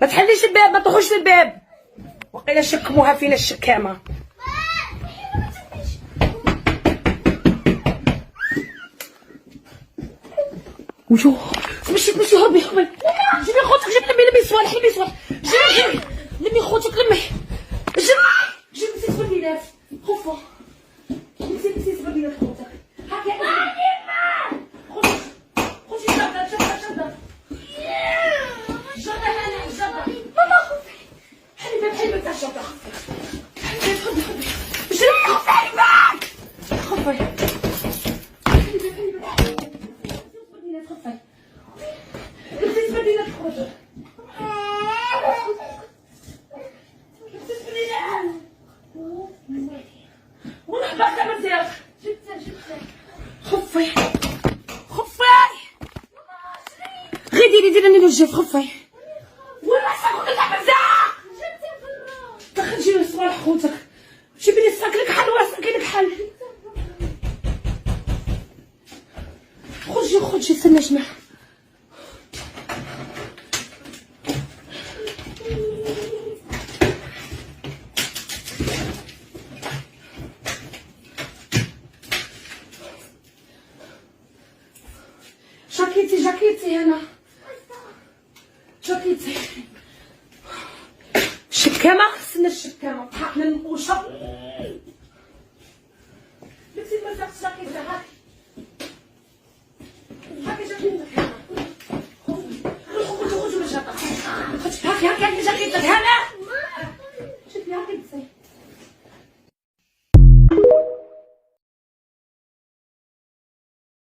ما تحليش الباب، ما تطرحوش الباب. وقيلا شكموها فينا الشكامه. وشو مشي هربي جيبي خوتك، لمي صوالح، لمي خوتك، جيبي سيس بردينات خوفه، جيبي سيس بردينات خوتك. هاكي خذي شدة ماما خوفي. حلي تاع الشرطة حلي خذي جري خوفي معاك خوفي. خفي غير ديري الجيف خفي. ولا ساكن تاع بزاف دخل جيبي صوالح خوتك، جيبي لي الساك لك حل ولا ساكي لك حل. خرجي استنى جماعة. جاكيتي هنا جاكيتي الشكامة. استنى الشكامة حقنا النقوشة. لبسي المزاق جاكيتي هاكي جاكيتك هنا. خذي من الجاكيتك هاكي جاكيتك هنا.